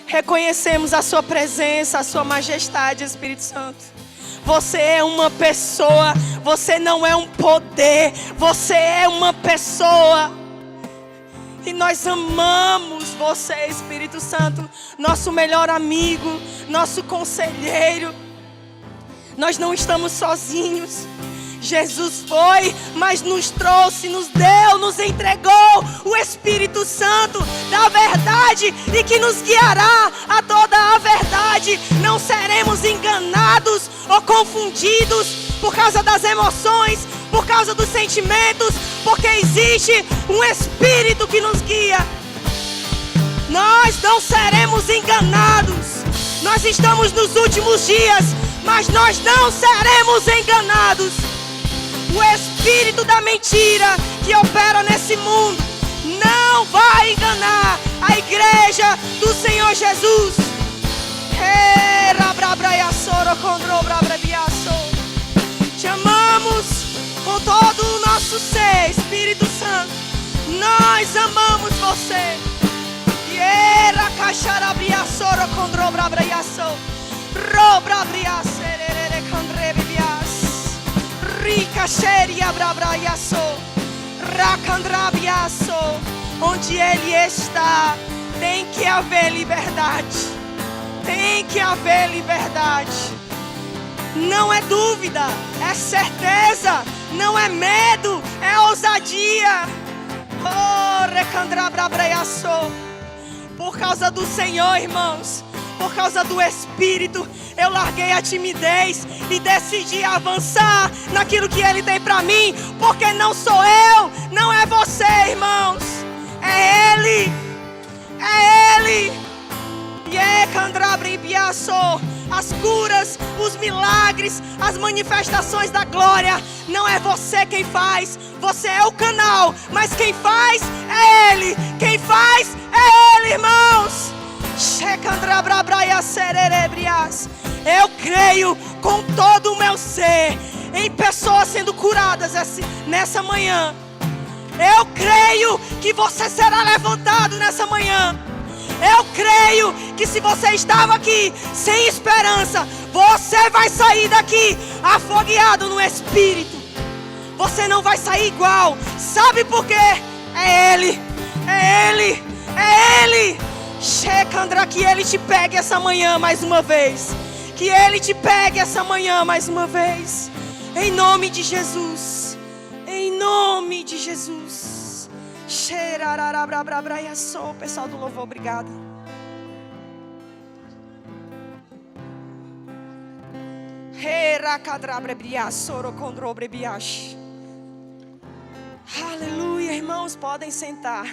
Reconhecemos a sua presença, a sua majestade, Espírito Santo. Você é uma pessoa, você não é um poder, você é uma pessoa. E nós amamos você, Espírito Santo, nosso melhor amigo, nosso conselheiro. Nós não estamos sozinhos. Jesus foi, mas nos trouxe, nos deu, nos entregou o Espírito Santo da verdade e que nos guiará a toda a verdade. Não seremos enganados ou confundidos por causa das emoções, por causa dos sentimentos, porque existe um Espírito que nos guia. Nós não seremos enganados. Nós estamos nos últimos dias, mas nós não seremos enganados. O espírito da mentira que opera nesse mundo não vai enganar a igreja do Senhor Jesus. Te amamos com todo o nosso ser, Espírito Santo. Nós amamos você. Onde Ele está, tem que haver liberdade. Tem que haver liberdade. Não é dúvida, é certeza. Não é medo, é ousadia. Por causa do Senhor, irmãos, por causa do Espírito, eu larguei a timidez e decidi avançar naquilo que Ele tem para mim, porque não sou eu, não é você, irmãos, é Ele, é Ele. As curas, os milagres, as manifestações da glória, não é você quem faz, você é o canal, mas quem faz é Ele, quem faz é Ele, irmãos. Eu creio com todo o meu ser em pessoas sendo curadas nessa manhã. Eu creio que você será levantado nessa manhã. Eu creio que se você estava aqui sem esperança, você vai sair daqui afogueado no Espírito. Você não vai sair igual. Sabe por quê? É Ele, é Ele, é Ele. Que Ele te pegue essa manhã mais uma vez. Que Ele te pegue essa manhã mais uma vez. Em nome de Jesus. Em nome de Jesus. Pessoal do louvor, obrigado. Aleluia, irmãos, podem sentar.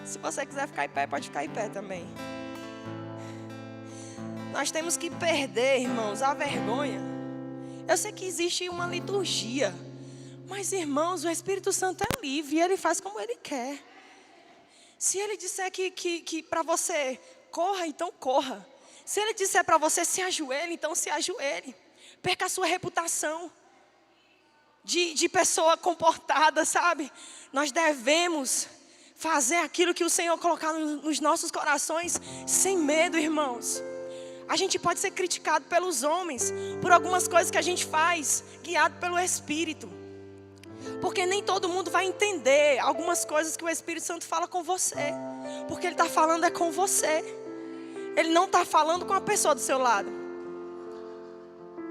Se você quiser ficar em pé, pode ficar em pé também. Nós temos que perder, irmãos, a vergonha. Eu sei que existe uma liturgia, mas, irmãos, o Espírito Santo é livre e Ele faz como Ele quer. Se Ele disser que para você corra, então corra. Se Ele disser para você se ajoelhe, então se ajoelhe. Perca a sua reputação de pessoa comportada, sabe? Nós devemos fazer aquilo que o Senhor colocar nos nossos corações sem medo, irmãos. A gente pode ser criticado pelos homens por algumas coisas que a gente faz, guiado pelo Espírito. Porque nem todo mundo vai entender algumas coisas que o Espírito Santo fala com você. Porque Ele está falando é com você. Ele não está falando com a pessoa do seu lado.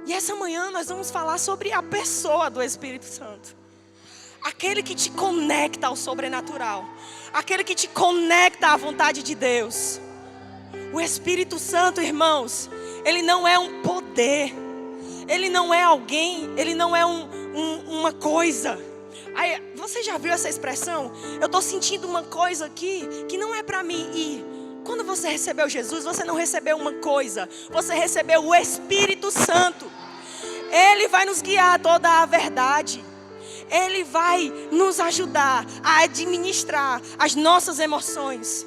E essa manhã nós vamos falar sobre a pessoa do Espírito Santo. Aquele que te conecta ao sobrenatural. Aquele que te conecta à vontade de Deus. O Espírito Santo, irmãos, Ele não é um poder. Ele não é alguém. Ele não é uma coisa. Aí, você já viu essa expressão? Eu estou sentindo uma coisa aqui que não é para mim ir. Quando você recebeu Jesus, você não recebeu uma coisa. Você recebeu o Espírito Santo. Ele vai nos guiar a toda a verdade. Ele vai nos ajudar a administrar as nossas emoções.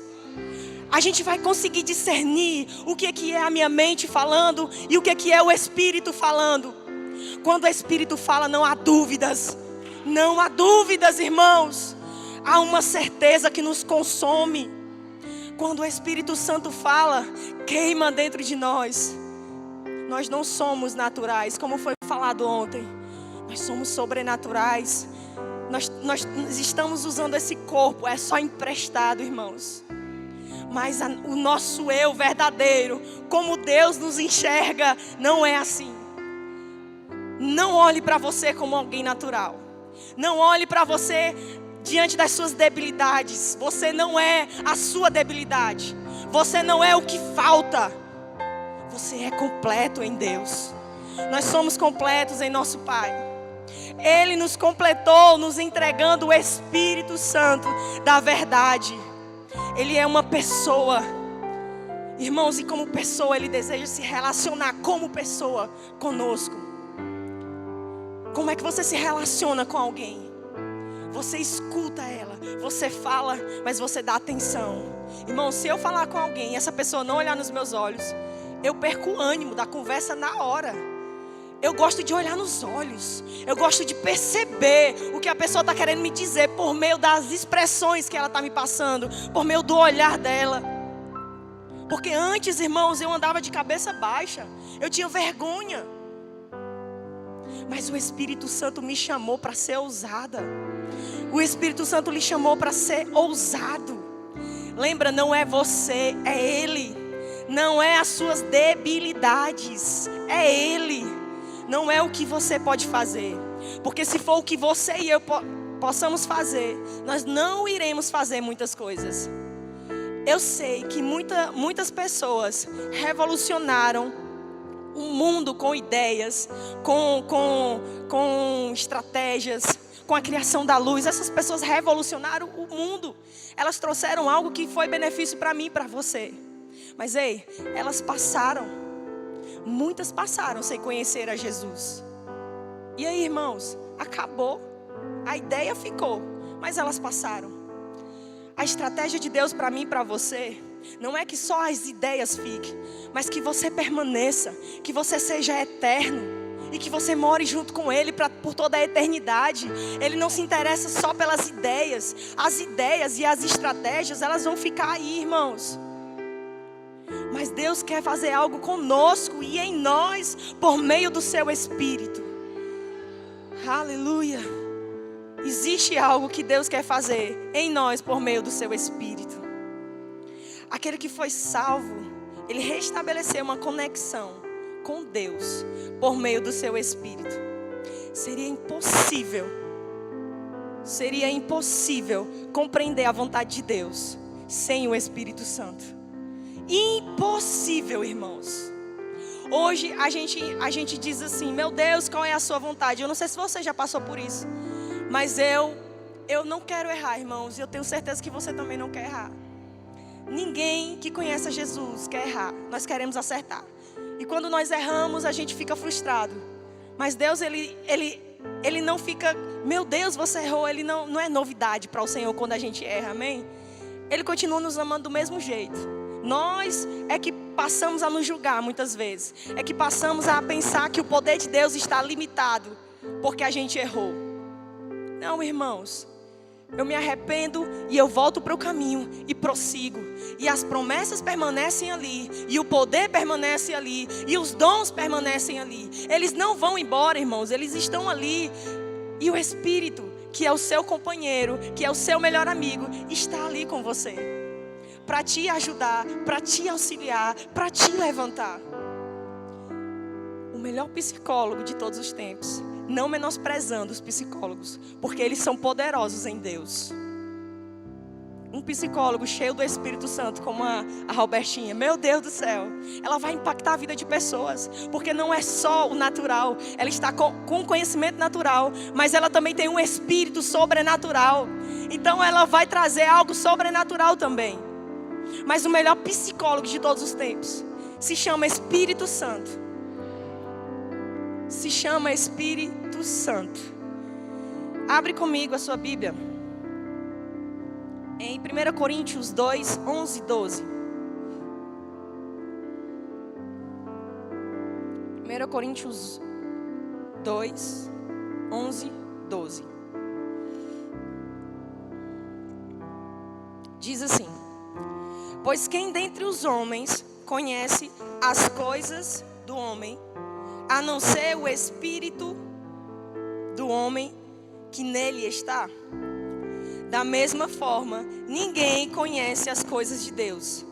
A gente vai conseguir discernir o que é a minha mente falando e o que é o Espírito falando. Quando o Espírito fala, não há dúvidas. Não há dúvidas, irmãos. Há uma certeza que nos consome. quando o Espírito Santo fala, queima dentro de nós. Nós não somos naturais, como foi falado ontem. Nós somos sobrenaturais. Nós estamos usando esse corpo, é só emprestado, irmãos. Mas o nosso eu verdadeiro, como Deus nos enxerga, não é assim. Não olhe para você como alguém natural. Não olhe para você diante das suas debilidades. Você não é a sua debilidade. Você não é o que falta. Você é completo em Deus. Nós somos completos em nosso Pai. Ele nos completou, nos entregando o Espírito Santo da verdade. Ele é uma pessoa. Irmãos, e como pessoa, Ele deseja se relacionar como pessoa conosco. Como é que você se relaciona com alguém? Você escuta ela, você fala, mas você dá atenção. Irmão, se eu falar com alguém e essa pessoa não olhar nos meus olhos, eu perco o ânimo da conversa na hora. Eu gosto de olhar nos olhos. Eu gosto de perceber o que a pessoa está querendo me dizer por meio das expressões que ela está me passando, por meio do olhar dela. Porque antes, irmãos, eu andava de cabeça baixa. Eu tinha vergonha. Mas o Espírito Santo me chamou para ser ousada. O Espírito Santo lhe chamou para ser ousado. Lembra, não é você, é Ele. Não é as suas debilidades, é Ele. Não é o que você pode fazer. Porque se for o que você e eu possamos fazer, nós não iremos fazer muitas coisas. Eu sei que muitas pessoas revolucionaram o mundo com ideias, com estratégias, com a criação da luz. Essas pessoas revolucionaram o mundo. Elas trouxeram algo que foi benefício para mim e para você. Mas ei, elas passaram. Muitas passaram sem conhecer a Jesus. E aí, irmãos, acabou. A ideia ficou, mas elas passaram. A estratégia de Deus para mim e para você não é que só as ideias fiquem, mas que você permaneça, que você seja eterno e que você more junto com Ele por toda a eternidade. Ele não se interessa só pelas ideias. As ideias e as estratégias, elas vão ficar aí, irmãos. Mas Deus quer fazer algo conosco e em nós por meio do seu Espírito. Aleluia. Existe algo que Deus quer fazer em nós por meio do seu Espírito. Aquele que foi salvo, ele restabeleceu uma conexão com Deus por meio do seu Espírito. Seria impossível compreender a vontade de Deus sem o Espírito Santo. Impossível, irmãos. Hoje a gente diz assim: meu Deus, qual é a sua vontade? Eu não sei se você já passou por isso, mas eu não quero errar, irmãos. E eu tenho certeza que você também não quer errar. Ninguém que conhece a Jesus quer errar. Nós queremos acertar. E quando nós erramos, a gente fica frustrado. Mas Deus, Ele não fica, meu Deus, você errou. Ele não é novidade para o Senhor quando a gente erra, amém? Ele continua nos amando do mesmo jeito. Nós é que passamos a nos julgar muitas vezes. É que passamos a pensar que o poder de Deus está limitado porque a gente errou. Não, irmãos. Eu me arrependo e eu volto para o caminho e prossigo. E as promessas permanecem ali. E o poder permanece ali. E os dons permanecem ali. Eles não vão embora, irmãos. Eles estão ali. E o Espírito, que é o seu companheiro, que é o seu melhor amigo, está ali com você. Para te ajudar, para te auxiliar, para te levantar. O melhor psicólogo de todos os tempos. Não menosprezando os psicólogos, porque eles são poderosos em Deus. Um psicólogo cheio do Espírito Santo, como a Robertinha, meu Deus do céu, ela vai impactar a vida de pessoas, porque não é só o natural, ela está com conhecimento natural, mas ela também tem um espírito sobrenatural, então ela vai trazer algo sobrenatural também. Mas o melhor psicólogo de todos os tempos se chama Espírito Santo. Se chama Espírito Santo. Abre comigo a sua Bíblia em 1 Coríntios 2, 11 e 12. 1 Coríntios 2, 11 e 12. Diz assim: Pois quem dentre os homens conhece as coisas do homem, a não ser o espírito do homem que nele está? Da mesma forma, ninguém conhece as coisas de Deus,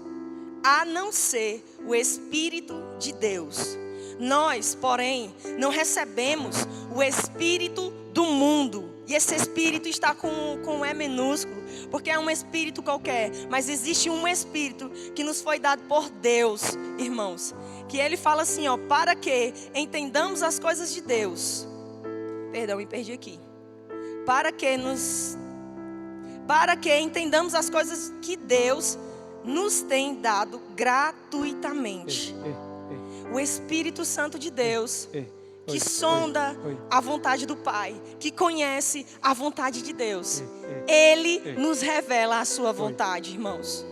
a não ser o Espírito de Deus. Nós, porém, não recebemos o Espírito do mundo. E esse Espírito está com E minúsculo, porque é um Espírito qualquer. Mas existe um Espírito que nos foi dado por Deus, irmãos. Que Ele fala assim, para que entendamos as coisas de Deus. Perdão, me perdi aqui. Para que entendamos as coisas que Deus nos tem dado gratuitamente. O Espírito Santo de Deus, que sonda a vontade do Pai, que conhece a vontade de Deus. Ele nos revela a sua vontade, irmãos.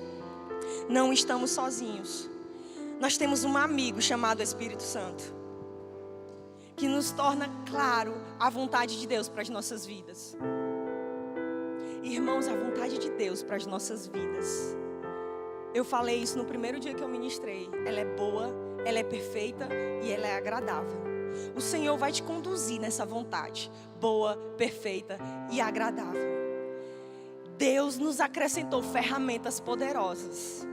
Não estamos sozinhos. Nós temos um amigo chamado Espírito Santo, que nos torna claro a vontade de Deus para as nossas vidas. Irmãos, a vontade de Deus para as nossas vidas. Eu falei isso no primeiro dia que eu ministrei. Ela é boa, ela é perfeita e ela é agradável. O Senhor vai te conduzir nessa vontade boa, perfeita e agradável. Deus nos acrescentou ferramentas poderosas,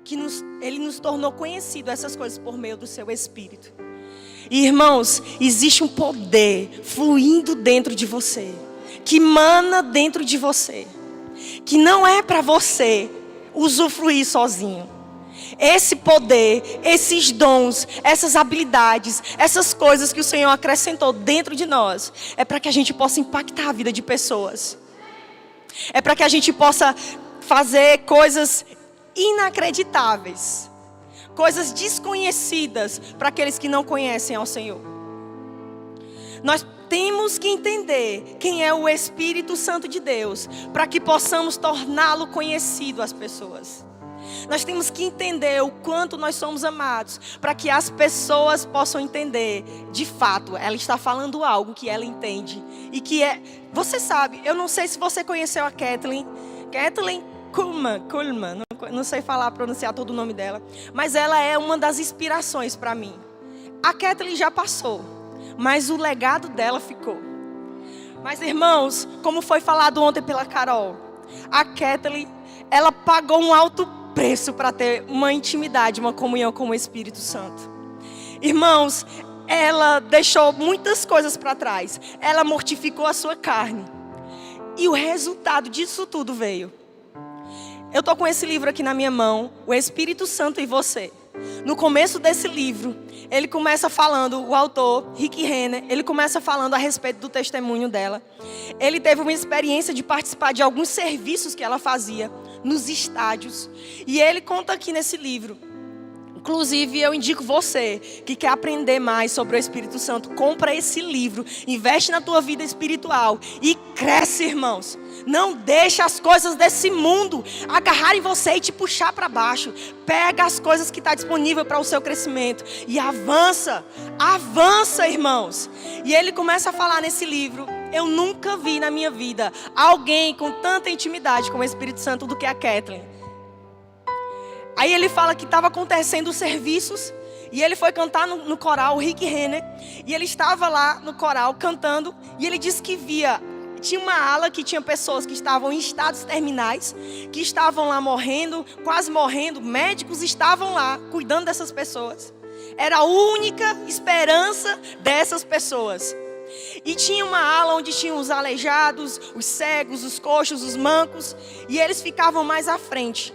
que Ele nos tornou conhecido essas coisas por meio do seu Espírito. E, irmãos, existe um poder fluindo dentro de você, que mana dentro de você, que não é para você usufruir sozinho. Esse poder, esses dons, essas habilidades, essas coisas que o Senhor acrescentou dentro de nós, é para que a gente possa impactar a vida de pessoas. É para que a gente possa fazer coisas inacreditáveis, coisas desconhecidas para aqueles que não conhecem ao Senhor. Nós temos que entender quem é o Espírito Santo de Deus, para que possamos torná-lo conhecido às pessoas. Nós temos que entender o quanto nós somos amados, para que as pessoas possam entender, de fato, ela está falando algo que ela entende. E que é, você sabe, eu não sei se você conheceu a Kathleen Kuhlman, não sei pronunciar todo o nome dela, mas ela é uma das inspirações para mim. A Kathleen já passou, mas o legado dela ficou. Mas, irmãos, como foi falado ontem pela Carol, a Kathleen, ela pagou um alto preço para ter uma intimidade, uma comunhão com o Espírito Santo. Irmãos, ela deixou muitas coisas para trás. Ela mortificou a sua carne. E o resultado disso tudo veio. Eu estou com esse livro aqui na minha mão, O Espírito Santo e Você. No começo desse livro, ele começa falando, o autor, Rick Renner, ele começa falando a respeito do testemunho dela. Ele teve uma experiência de participar de alguns serviços que ela fazia nos estádios. E ele conta aqui nesse livro. Inclusive, eu indico você que quer aprender mais sobre o Espírito Santo, compra esse livro, investe na tua vida espiritual e cresce, irmãos. Não deixa as coisas desse mundo agarrarem você e te puxar para baixo. Pega as coisas que estão disponíveis para o seu crescimento e avança, irmãos. E ele começa a falar nesse livro, eu nunca vi na minha vida alguém com tanta intimidade com o Espírito Santo do que a Kathleen. Aí ele fala que estava acontecendo os serviços e ele foi cantar no coral, o Rick Renner, e ele estava lá no coral cantando e ele disse que tinha uma ala que tinha pessoas que estavam em estados terminais, que estavam lá morrendo, quase morrendo, médicos estavam lá cuidando dessas pessoas. Era a única esperança dessas pessoas. E tinha uma ala onde tinham os aleijados, os cegos, os coxos, os mancos, e eles ficavam mais à frente.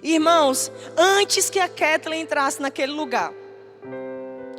Irmãos, antes que a Kathleen entrasse naquele lugar,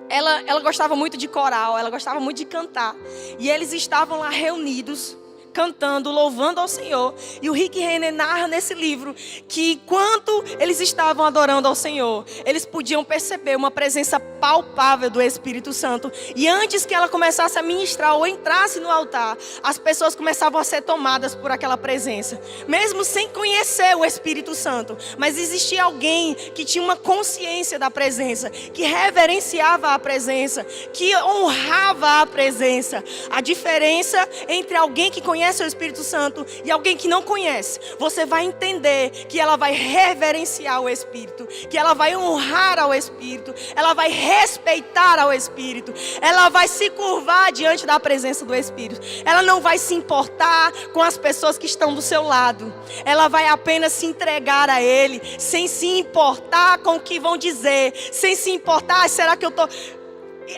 ela gostava muito de coral, ela gostava muito de cantar. E eles estavam lá reunidos, cantando, louvando ao Senhor. E o Rick Renner narra nesse livro que enquanto eles estavam adorando ao Senhor, eles podiam perceber uma presença palpável do Espírito Santo. E antes que ela começasse a ministrar ou entrasse no altar, as pessoas começavam a ser tomadas por aquela presença, mesmo sem conhecer o Espírito Santo. Mas existia alguém que tinha uma consciência da presença, que reverenciava a presença, que honrava a presença. A diferença entre alguém que conhece o Espírito Santo e alguém que não conhece, você vai entender que ela vai reverenciar o Espírito, que ela vai honrar ao Espírito, ela vai respeitar ao Espírito, ela vai se curvar diante da presença do Espírito. Ela não vai se importar com as pessoas que estão do seu lado. Ela vai apenas se entregar a Ele, sem se importar com o que vão dizer, sem se importar, será que eu tô...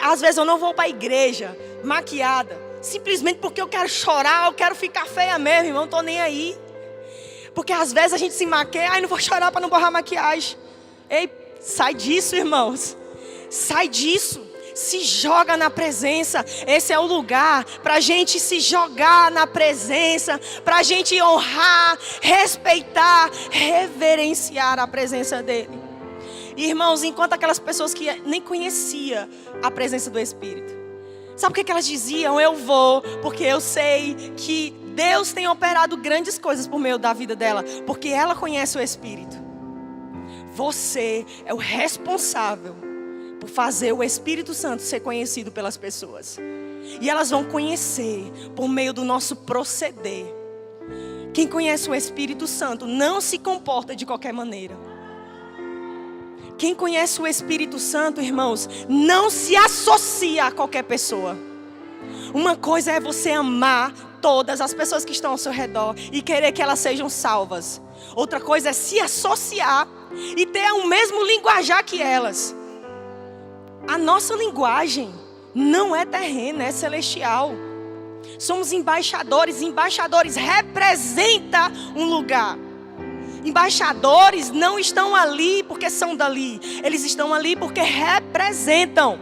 Às vezes eu não vou para a igreja maquiada, simplesmente porque eu quero chorar, eu quero ficar feia mesmo, irmão, não estou nem aí. Porque às vezes a gente se maquia, ai, não vou chorar para não borrar a maquiagem. Ei, sai disso, irmãos. Sai disso. Se joga na presença. Esse é o lugar para a gente se jogar na presença, para a gente honrar, respeitar, reverenciar a presença dele. Irmãos, enquanto aquelas pessoas que nem conheciam a presença do Espírito, sabe o que elas diziam? Eu vou, porque eu sei que Deus tem operado grandes coisas por meio da vida dela, porque ela conhece o Espírito. Você é o responsável por fazer o Espírito Santo ser conhecido pelas pessoas. E elas vão conhecer por meio do nosso proceder. Quem conhece o Espírito Santo não se comporta de qualquer maneira. Quem conhece o Espírito Santo, irmãos, não se associa a qualquer pessoa. Uma coisa é você amar todas as pessoas que estão ao seu redor e querer que elas sejam salvas. Outra coisa é se associar e ter o mesmo linguajar que elas. A nossa linguagem não é terrena, é celestial. Somos embaixadores. Embaixadores representa um lugar. Embaixadores não estão ali porque são dali. Eles estão ali porque representam.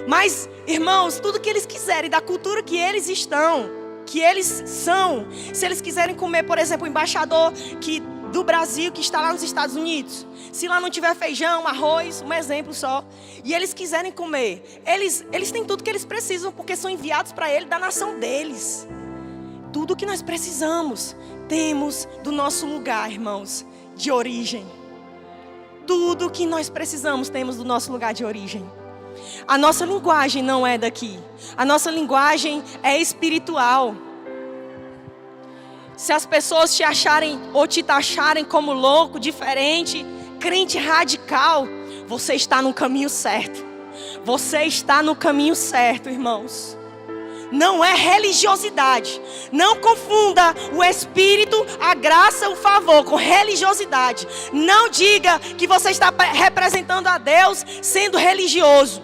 Mas, irmãos, tudo que eles quiserem, da cultura que eles estão, que eles são, se eles quiserem comer, por exemplo, o embaixador do Brasil que está lá nos Estados Unidos, se lá não tiver feijão, arroz, um exemplo só, e eles quiserem comer, eles têm tudo que eles precisam, porque são enviados para ele da nação deles. Tudo que nós precisamos, temos do nosso lugar, irmãos, de origem. Tudo que nós precisamos, temos do nosso lugar de origem. A nossa linguagem não é daqui. A nossa linguagem é espiritual. Se as pessoas te acharem ou te taxarem como louco, diferente, crente radical, você está no caminho certo. Você está no caminho certo, irmãos. Não é religiosidade. Não confunda o Espírito, a graça, o favor com religiosidade. Não diga que você está representando a Deus sendo religioso.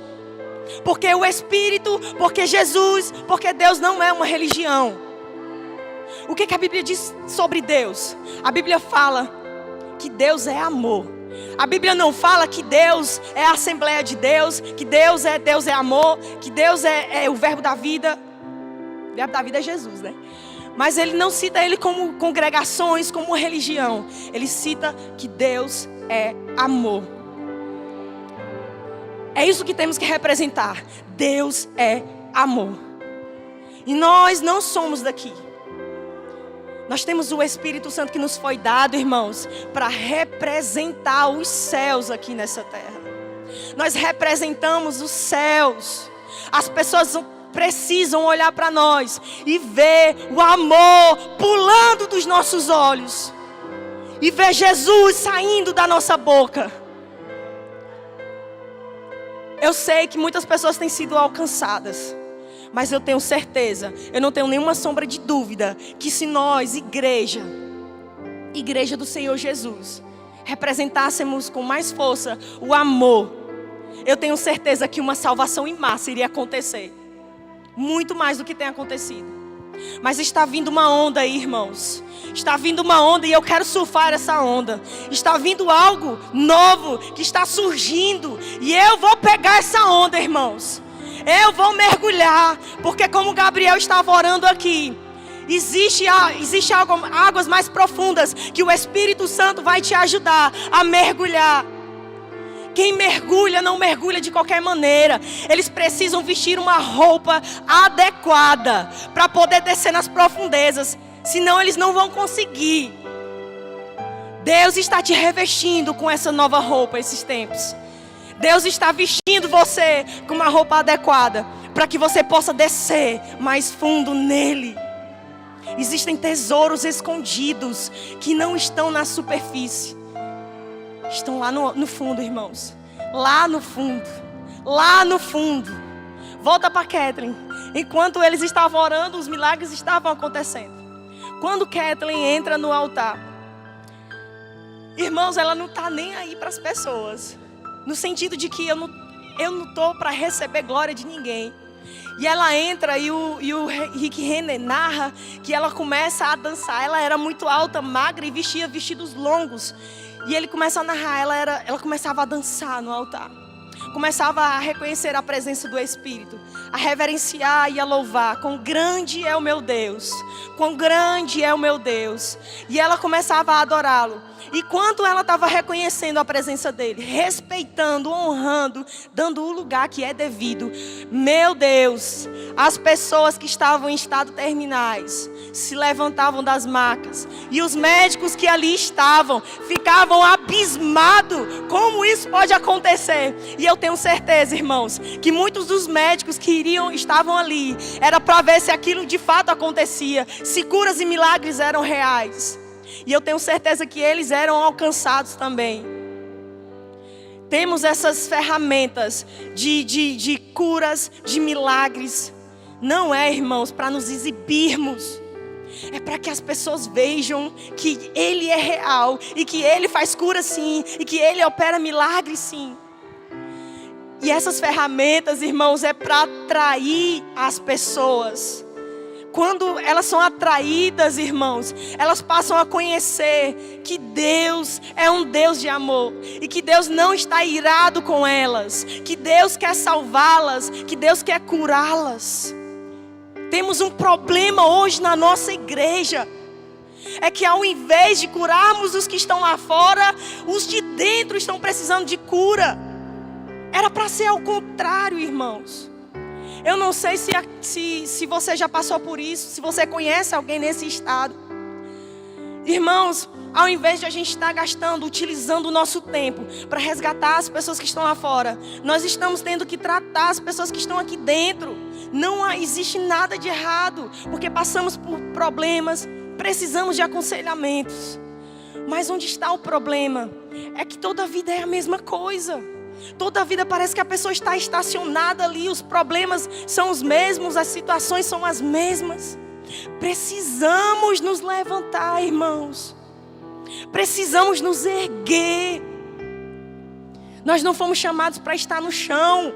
Porque o Espírito, porque Jesus, porque Deus não é uma religião. O que a Bíblia diz sobre Deus? A Bíblia fala que Deus é amor. A Bíblia não fala que Deus é a Assembleia de Deus, que Deus é amor, que Deus é o verbo da vida. O verbo da vida é Jesus, né? Mas ele não cita ele como congregações, como religião. Ele cita que Deus é amor. É isso que temos que representar. Deus é amor. E nós não somos daqui. Nós temos o Espírito Santo que nos foi dado, irmãos, para representar os céus aqui nessa terra. Nós representamos os céus. As pessoas precisam olhar para nós e ver o amor pulando dos nossos olhos. E ver Jesus saindo da nossa boca. Eu sei que muitas pessoas têm sido alcançadas. Mas eu tenho certeza, eu não tenho nenhuma sombra de dúvida, que se nós, igreja do Senhor Jesus, representássemos com mais força o amor, eu tenho certeza que uma salvação em massa iria acontecer. Muito mais do que tem acontecido. Mas está vindo uma onda aí, irmãos. Está vindo uma onda e eu quero surfar essa onda. Está vindo algo novo que está surgindo. E eu vou pegar essa onda, irmãos. Eu vou mergulhar, porque como Gabriel estava orando aqui, existe águas mais profundas que o Espírito Santo vai te ajudar a mergulhar. Quem mergulha não mergulha de qualquer maneira. Eles precisam vestir uma roupa adequada para poder descer nas profundezas. Senão eles não vão conseguir. Deus está te revestindo com essa nova roupa esses tempos. Deus está vestindo você com uma roupa adequada para que você possa descer mais fundo nele. Existem tesouros escondidos que não estão na superfície. Estão lá no fundo, irmãos. Lá no fundo. Lá no fundo. Volta para Kathleen. Enquanto eles estavam orando, os milagres estavam acontecendo. Quando Kathleen entra no altar, irmãos, ela não está nem aí para as pessoas. No sentido de que eu não estou para receber glória de ninguém. E ela entra e o Rick Renner narra que ela começa a dançar. Ela era muito alta, magra e vestia vestidos longos. E ele começa a narrar, ela começava a dançar no altar. Começava a reconhecer a presença do Espírito. A reverenciar e a louvar. Quão grande é o meu Deus. Quão grande é o meu Deus. E ela começava a adorá-lo. E quando ela estava reconhecendo a presença dele, respeitando, honrando, dando o lugar que é devido, meu Deus, as pessoas que estavam em estado terminais se levantavam das macas. E os médicos que ali estavam ficavam abismados. Como isso pode acontecer? E eu tenho certeza, irmãos, que muitos dos médicos que estavam ali, era para ver se aquilo de fato acontecia, se curas e milagres eram reais. E eu tenho certeza que eles eram alcançados também. Temos essas ferramentas de curas, de milagres. Não é, irmãos, para nos exibirmos. É para que as pessoas vejam que Ele é real. E que Ele faz cura sim. E que Ele opera milagres sim. E essas ferramentas, irmãos, é para atrair as pessoas. Quando elas são atraídas, irmãos, elas passam a conhecer que Deus é um Deus de amor. E que Deus não está irado com elas. Que Deus quer salvá-las. Que Deus quer curá-las. Temos um problema hoje na nossa igreja. É que ao invés de curarmos os que estão lá fora, os de dentro estão precisando de cura. Era para ser ao contrário, irmãos. Eu não sei se você já passou por isso, se você conhece alguém nesse estado. Irmãos, ao invés de a gente estar gastando, utilizando o nosso tempo para resgatar as pessoas que estão lá fora, nós estamos tendo que tratar as pessoas que estão aqui dentro. Não existe nada de errado, porque passamos por problemas, precisamos de aconselhamentos. Mas onde está o problema? É que toda a vida é a mesma coisa. Toda a vida parece que a pessoa está estacionada ali. Os problemas são os mesmos, as situações são as mesmas. Precisamos nos levantar, irmãos. Precisamos nos erguer. Nós não fomos chamados para estar no chão.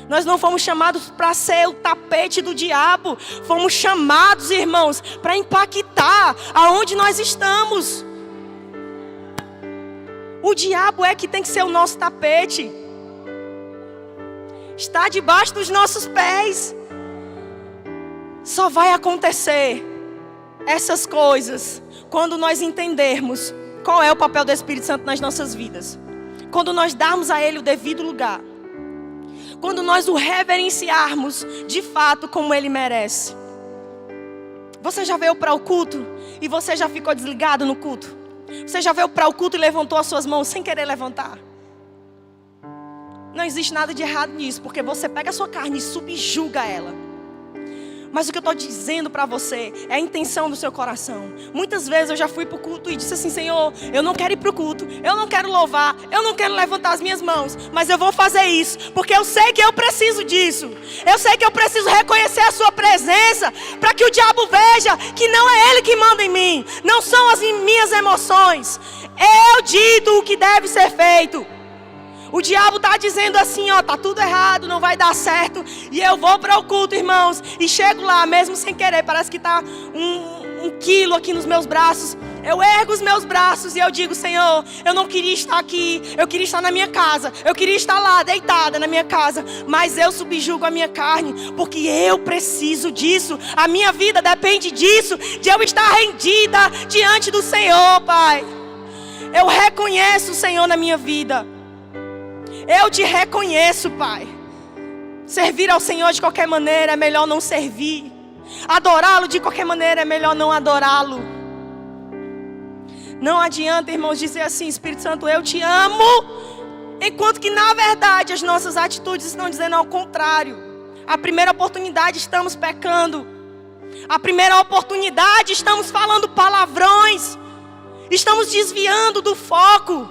Nós não fomos chamados para ser o tapete do diabo. Fomos chamados, irmãos, para impactar aonde nós estamos. O diabo é que tem que ser o nosso tapete. Está debaixo dos nossos pés. Só vai acontecer essas coisas quando nós entendermos qual é o papel do Espírito Santo nas nossas vidas. Quando nós darmos a Ele o devido lugar. Quando nós o reverenciarmos de fato como Ele merece. Você já veio para o culto e você já ficou desligado no culto? Você já veio para o culto e levantou as suas mãos sem querer levantar? Não existe nada de errado nisso, porque você pega a sua carne e subjuga ela. Mas o que eu estou dizendo para você é a intenção do seu coração. Muitas vezes eu já fui para o culto e disse assim: Senhor, eu não quero ir para o culto, eu não quero louvar, eu não quero levantar as minhas mãos, mas eu vou fazer isso, porque eu sei que eu preciso disso. Eu sei que eu preciso reconhecer a sua presença, para que o diabo veja que não é ele que manda em mim, não são as minhas emoções. Eu digo o que deve ser feito. O diabo está dizendo assim, ó, tá tudo errado, não vai dar certo. E eu vou para o culto, irmãos, e chego lá, mesmo sem querer, parece que está um quilo aqui nos meus braços. Eu ergo os meus braços e eu digo: Senhor, eu não queria estar aqui, eu queria estar na minha casa, eu queria estar lá, deitada na minha casa, mas eu subjugo a minha carne, porque eu preciso disso. A minha vida depende disso, de eu estar rendida diante do Senhor, Pai. Eu reconheço o Senhor na minha vida. Eu te reconheço, Pai. Servir ao Senhor de qualquer maneira é melhor não servir. Adorá-lo de qualquer maneira é melhor não adorá-lo. Não adianta, irmãos, dizer assim: Espírito Santo, eu te amo, enquanto que na verdade as nossas atitudes estão dizendo ao contrário. A primeira oportunidade estamos pecando. A primeira oportunidade estamos falando palavrões. Estamos desviando do foco.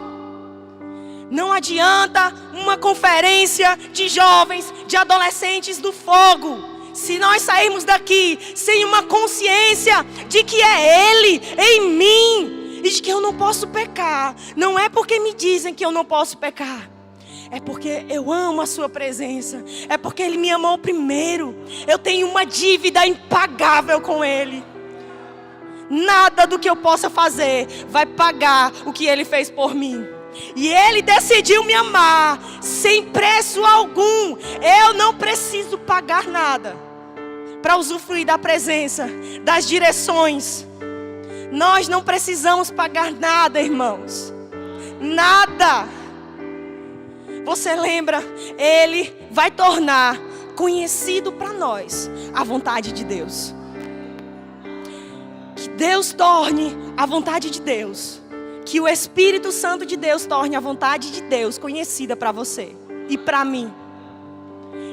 Não adianta uma conferência de jovens, de adolescentes do fogo, se nós sairmos daqui sem uma consciência de que é Ele em mim e de que eu não posso pecar. Não é porque me dizem que eu não posso pecar, é porque eu amo a sua presença, é porque Ele me amou primeiro. Eu tenho uma dívida impagável com Ele. Nada do que eu possa fazer vai pagar o que Ele fez por mim. E Ele decidiu me amar sem preço algum. Eu não preciso pagar nada para usufruir da presença, das direções. Nós não precisamos pagar nada, irmãos. Nada. Você lembra? Ele vai tornar conhecido para nós a vontade de Deus. Que Deus torne a vontade de Deus. Que o Espírito Santo de Deus torne a vontade de Deus conhecida para você e para mim.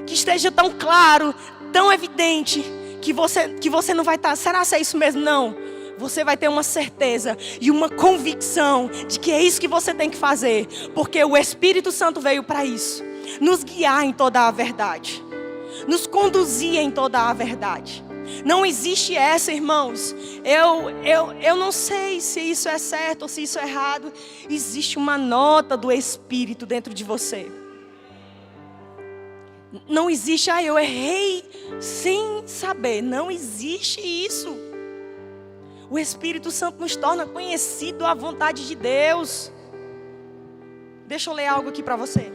Que esteja tão claro, tão evidente, que você não vai estar, será que é isso mesmo? Não. Você vai ter uma certeza e uma convicção de que é isso que você tem que fazer. Porque o Espírito Santo veio para isso. Nos guiar em toda a verdade. Nos conduzir em toda a verdade. Não existe essa, irmãos. Eu não sei se isso é certo ou se isso é errado. Existe uma nota do Espírito dentro de você. Não existe, eu errei sem saber. Não existe isso. O Espírito Santo nos torna conhecido a vontade de Deus. Deixa eu ler algo aqui para você.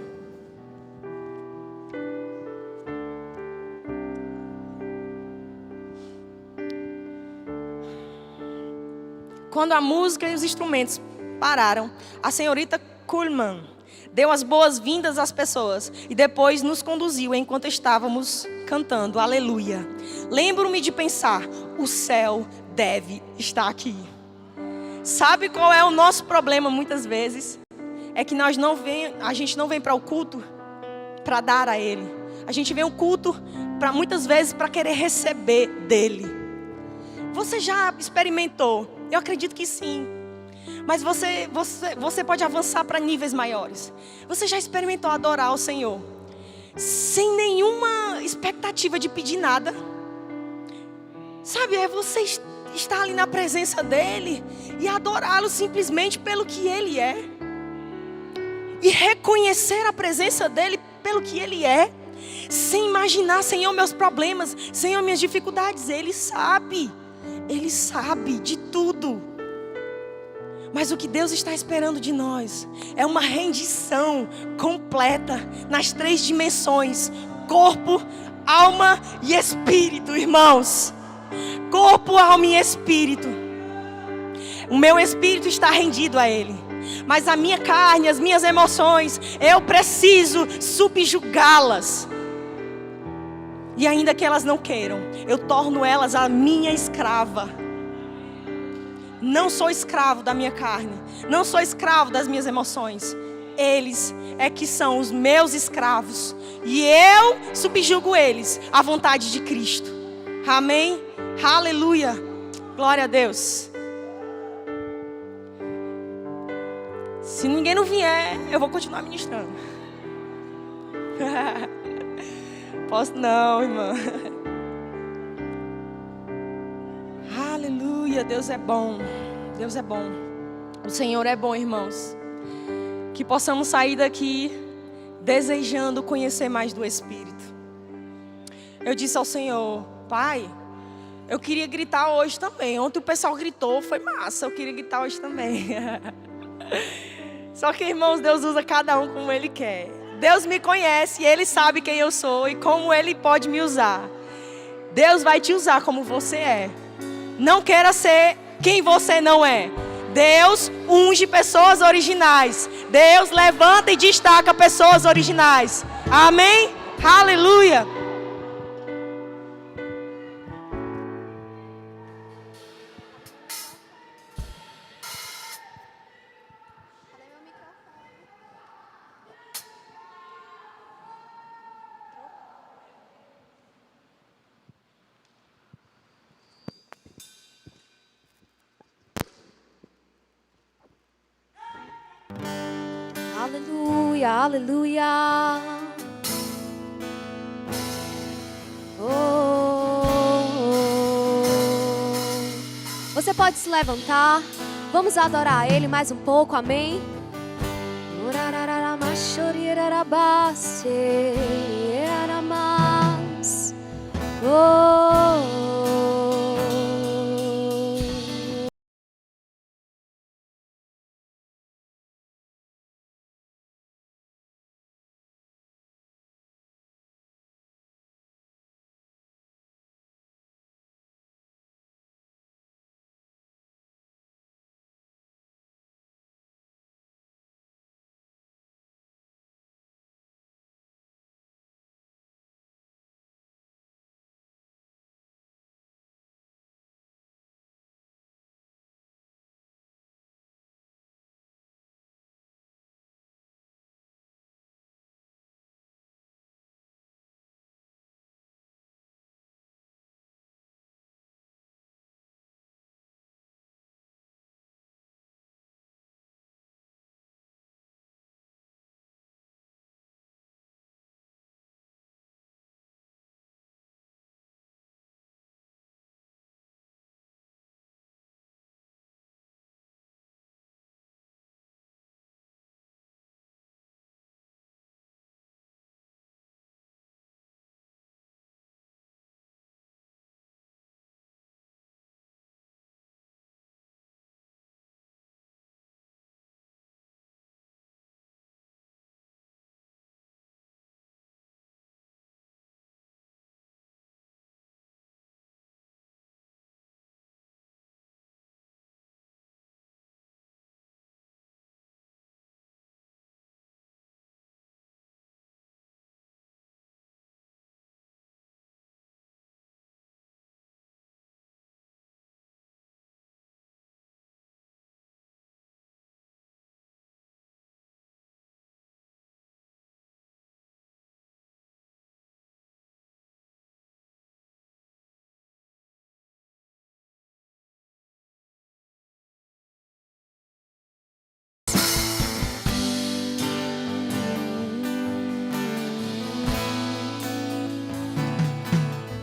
Quando a música e os instrumentos pararam, a senhorita Kuhlman deu as boas-vindas às pessoas e depois nos conduziu enquanto estávamos cantando Aleluia. Lembro-me de pensar, o céu deve estar aqui. Sabe qual é o nosso problema muitas vezes? É que a gente não vem para o culto para dar a Ele. A gente vem ao culto muitas vezes para querer receber dEle. Você já experimentou? Eu acredito que sim. Mas você pode avançar para níveis maiores. Você já experimentou adorar o Senhor sem nenhuma expectativa de pedir nada? Sabe, é você estar ali na presença dEle e adorá-lo simplesmente pelo que Ele é. E reconhecer a presença dEle pelo que Ele é. Sem imaginar, Senhor, meus problemas, Senhor, minhas dificuldades. Ele sabe de tudo. Mas o que Deus está esperando de nós é uma rendição completa nas 3 dimensões: corpo, alma e espírito, irmãos. Corpo, alma e espírito. O meu espírito está rendido a Ele, mas a minha carne, as minhas emoções, eu preciso subjugá-las. E ainda que elas não queiram, eu torno elas a minha escrava. Não sou escravo da minha carne, não sou escravo das minhas emoções. Eles é que são os meus escravos. E eu subjugo eles à vontade de Cristo. Amém? Aleluia. Glória a Deus. Se ninguém não vier, eu vou continuar ministrando. Posso não, irmã. Aleluia, Deus é bom. Deus é bom. O Senhor é bom, irmãos. Que possamos sair daqui desejando conhecer mais do Espírito. Eu disse ao Senhor, Pai, eu queria gritar hoje também. Ontem o pessoal gritou, foi massa. Eu queria gritar hoje também. Só que, irmãos, Deus usa cada um como Ele quer. Deus me conhece e Ele sabe quem eu sou e como Ele pode me usar. Deus vai te usar como você é. Não queira ser quem você não é. Deus unge pessoas originais. Deus levanta e destaca pessoas originais. Amém? Aleluia. Aleluia, aleluia. Você pode se levantar. Vamos adorar a Ele mais um pouco, amém?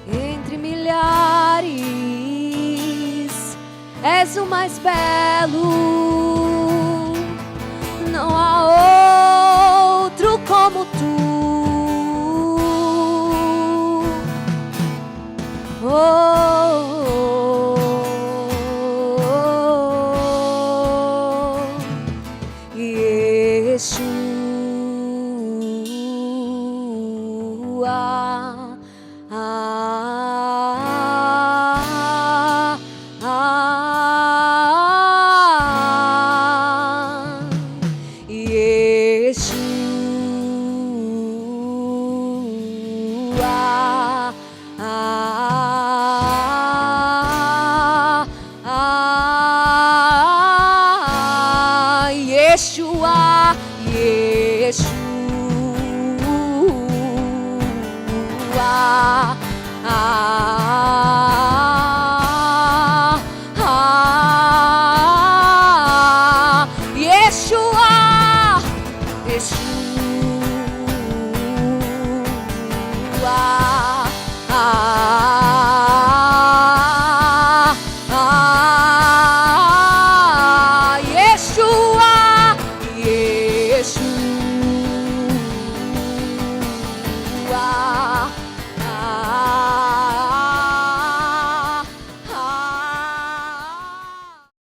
Entre milhares, és o mais belo, não há outro como tu. Yeshua,